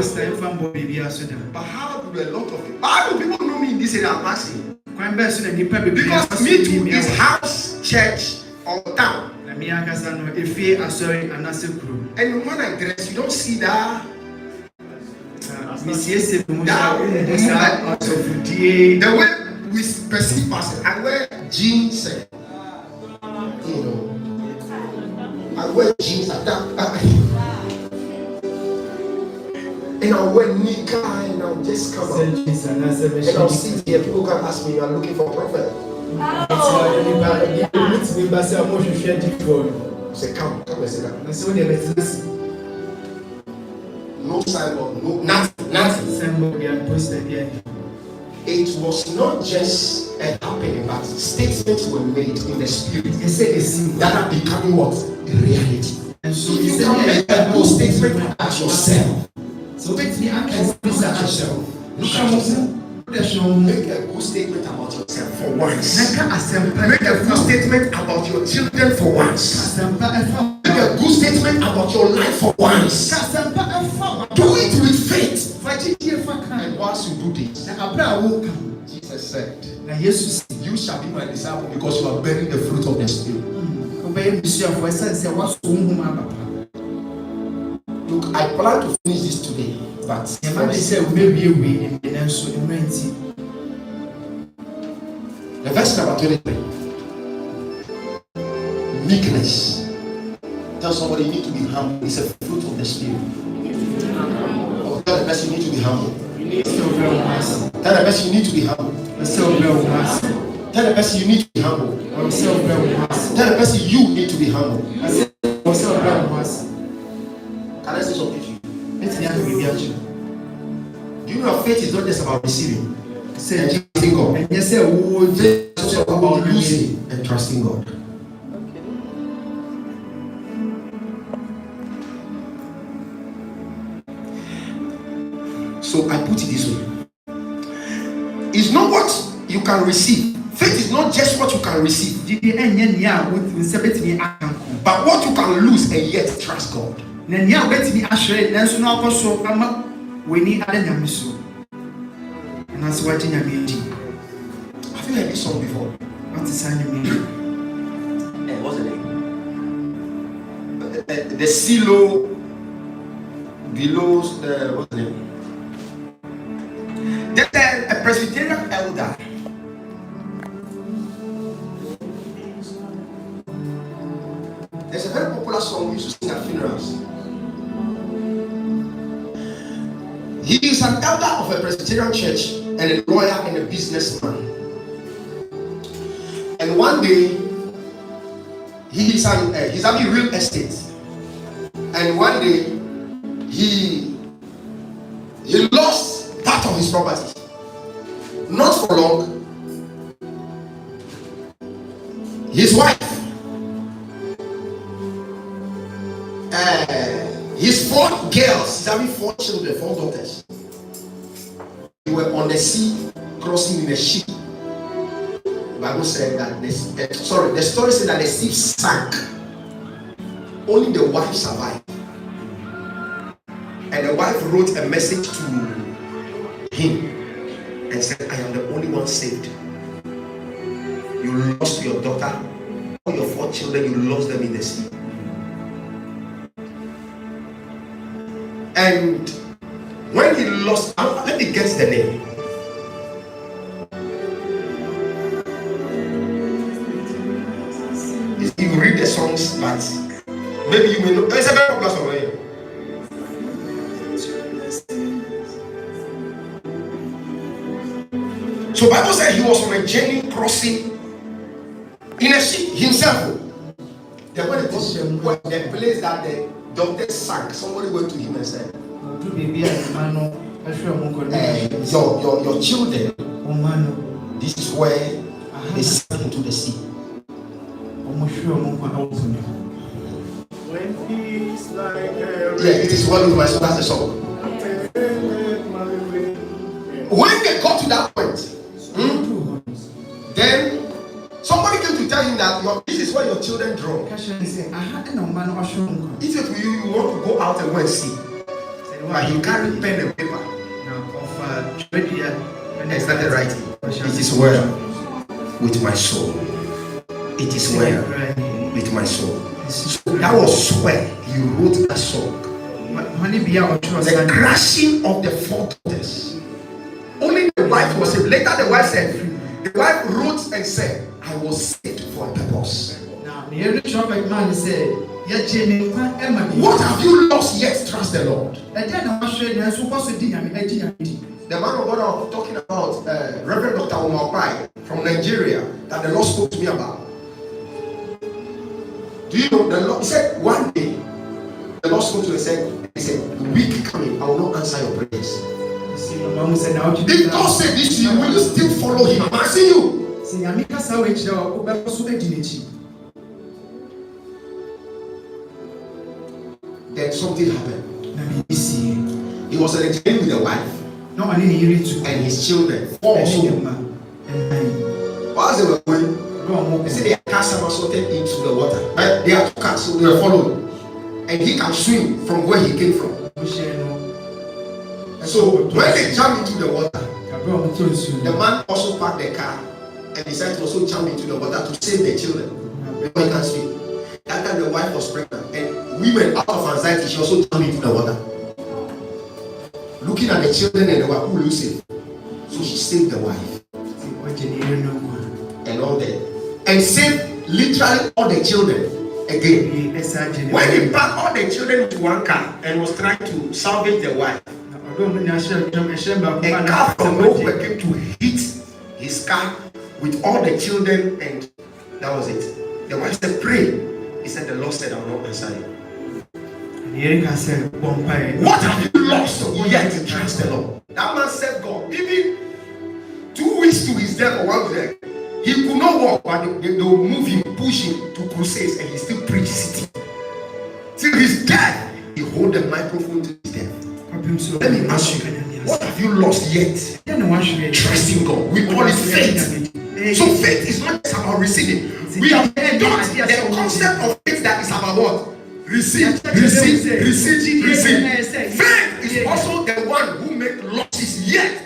But how do a lot of people, how do people know me in this area? I'm asking. Because me too is house, church, or town. And when I dress, you don't see that. The way we perceive us, I wear jeans, I wear jeans and I'll wear nika and I'll just come out and I'll sit here. People can ask me, you are looking for a prophet. Say, come and sit down. No signboard, no nothing. It was not just a happening, but statements were made in the spirit that are becoming what? Reality. And so you can make a good statement about yourself. So make me at yourself. Look at yourself. Make a good statement about yourself for once. Make a good statement about your children for once. Make a good statement about your life for once. Do it with faith. And once you do this, Jesus said, you shall be my disciple because you are bearing the fruit of the Spirit. Look, I plan to finish this today, but the verse number 23. Meekness. Tell somebody you need to be humble. It's a fruit of the Spirit. Tell the person you need to be humble. Tell the person you need to be humble. Tell the person you need to be humble. Tell the person you need to be humble. Can I say something to you? Do you know faith is not just about receiving? Say trusting God. And yes, faith is also about losing and trusting God. So I put it this way. It's not what you can receive. Faith is not just what you can receive, but what you can lose and yet trust God. Have you heard this song before? What's the name? The silo below what's the name? There's a Presbyterian elder. There's a very popular song we used to sing at funerals. He is an elder of a Presbyterian church and a lawyer and a businessman. And one day, he's having real estate. And one day, he lost part of his property. Not for long. His wife, his 4 girls, he's having 4 children, 4 daughters. They were on the sea, crossing in a ship. The Bible said that the story said that the ship sank. Only the wife survived. And the wife wrote a message to him and said, I am the only one saved. You lost your daughter, all your 4 children, you lost them in the sea. And when he lost, let me guess the name. You read the songs, but maybe you may know. It's a very popular song here. So Bible said he was on a journey crossing in a ship himself. Then when it was the place that the doctor sank, somebody went to him and said, your children, this is where they sank into the sea. When he's like it is well with my soul. That's the song. When they got to that point, then somebody came to tell him that this is where your children drunk. If it were you want to go out and go and see, but you carry pen and paper and started writing. It is well with my soul. It is well with my soul. So that was where he wrote that song. The crashing of the four daughters. Only the wife was saved. Later the wife said, the wife wrote and said, I was saved for a purpose. What have you lost yet? Trust the Lord. The man of God I was talking about, Reverend Dr. Omar Pai from Nigeria, that the Lord spoke to me about. Do you know the Lord? He said one day the Lord spoke to him and said, the week coming, I will not answer your prayers. If God said this to you, will you still follow him? I'm asking you. Then something happened. He was entertaining with the wife and his children. Whilst they were going, they said their car somersaulted into the water. But they are two cars, so they were following. And he can swim from where he came from. So when they jumped into the water, the man also parked the car and decided to also jump into the water to save the children. Because he can swim. That time the wife was pregnant, and women out of anxiety, she also jumped into the water. Looking at the children and the wife, who will you save? So she saved the wife. And all that. And saved literally all the children again. When he packed all the children into one car and was trying to salvage the wife, a car from nowhere came to hit his car with all the children, and that was it. The wife said, pray. He said, the Lord said, I will not answer you. What have you lost? Oh, yet to trust the Lord. That man said, God, even 2 weeks to his death or 1 day, he could not walk, but they will move him, push him to crusades, and he still preaches. Till his death, he hold the microphone to his death. Let me ask you, what have you lost yet? Trusting God. We call it faith. So faith is not just about receiving. We have taught the concept of faith that is about what? Receive. Faith is also the one who makes losses yet.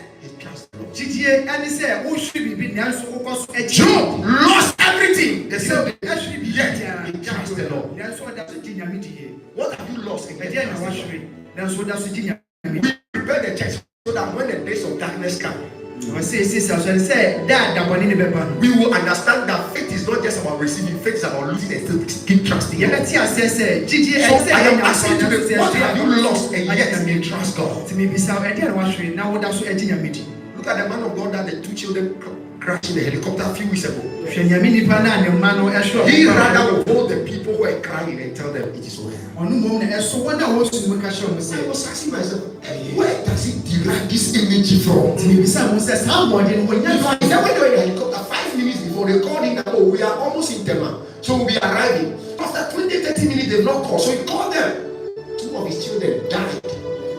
Job lost everything. They said, yet he trusts the Lord. What have you lost? We prepare the church so that when the days of darkness come, we will understand that faith is not just about receiving, faith is about losing and still keep trusting. So I am asking today, what have you lost and yet you trust God? Look at the man of God that the 2 children crashed in the helicopter a few weeks ago. He rather will hold the people who are crying and tell them it is well. I was asking myself, where does he derive this image from? When they were in the helicopter 5 minutes before, they called him that, oh, we are almost in Tema, so we'll be arriving. After 20-30 minutes, they've not called, so he called them. 2 of his children died.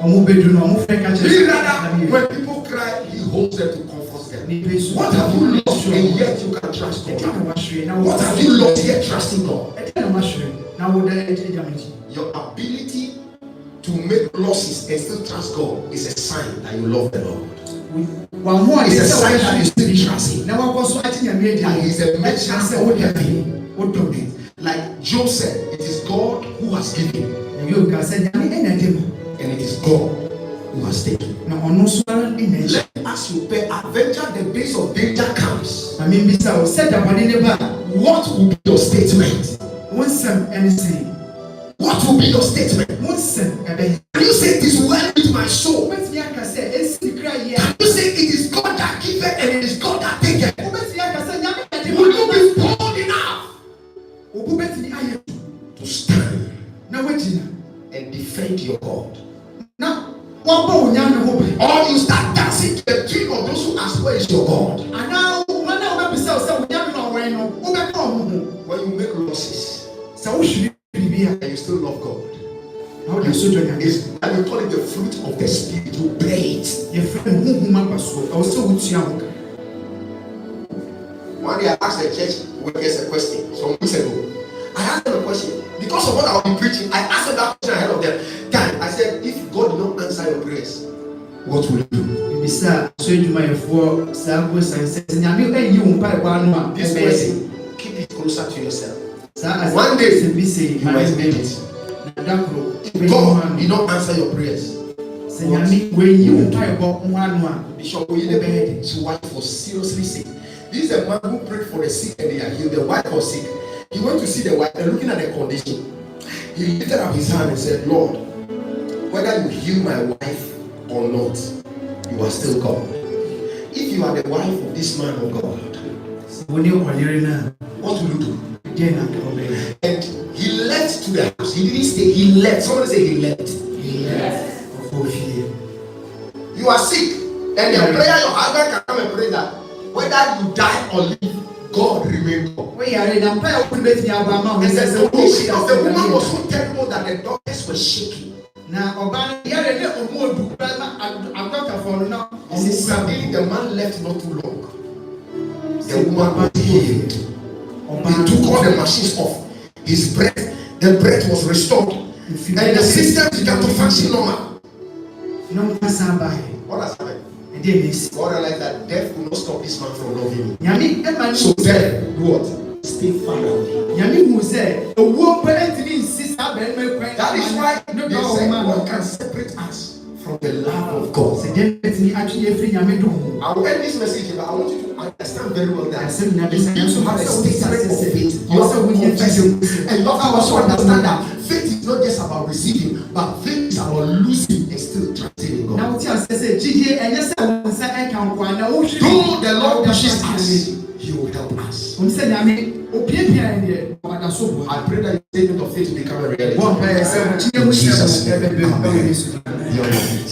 He rather, when people cry, he holds them to comfort them. What have you lost and yet you can trust God? What have you lost yet trusting God? Your ability to make losses and still trust God is a sign that you love the Lord. It's a sign that you still trust Him. And He's a merchant of heaven. Like Job said, it is God who has given, and it is God who has taken. Let us prepare adventure. The days of danger comes. What will be your statement? What will be your statement? Can you say it is well with my soul? Can you say it is God that giveth and it is God that taketh? Will you be bold enough offend your God. Now, or you start dancing to the king of those who ask where is your God. And now, when you make losses, so should be and you still love God. How do you and we call it the fruit of the spirit. You pray it. One day I asked the church workers a question some weeks ago. I asked them a question because of what I was preaching. I asked them that question ahead of them. Guys, I said, if God did not answer your prayers, what will you do? This person, keep it closer to yourself. One day you might make it. If God did not answer your prayers, Bishop his wife was seriously sick. This is a man who prayed for the sick and they are healed. The wife was sick. He went to see the wife and looking at the condition, he lifted up his hand and said, Lord, whether you heal my wife or not, you are still God. If you are the wife of this man of God, what will you do? And he left to the house. He didn't stay, he left. Somebody say he left. He left. You are sick, and your prayer, your husband can come and pray that whether you die or live, God remains God. And the condition of the woman was so terrible that the doctors were shaking. Suddenly the man left not too long. The woman was healed. They took all the machines off. His breath, the breath was restored, and the system began to function normal. What has happened? God realized that death will not stop this man from loving you. So death, do what? Stay far away. That is why they say what can separate us from the love of God. I will end this message, but I want you to understand very well that you have a statement of faith. You have to confess it. And you have to also understand that faith is not just about receiving, but faith is about losing and still trusting in God. Though the Lord pushes us, He will help us. I pray that your statement of faith will become a reality. In Jesus' name. Amen.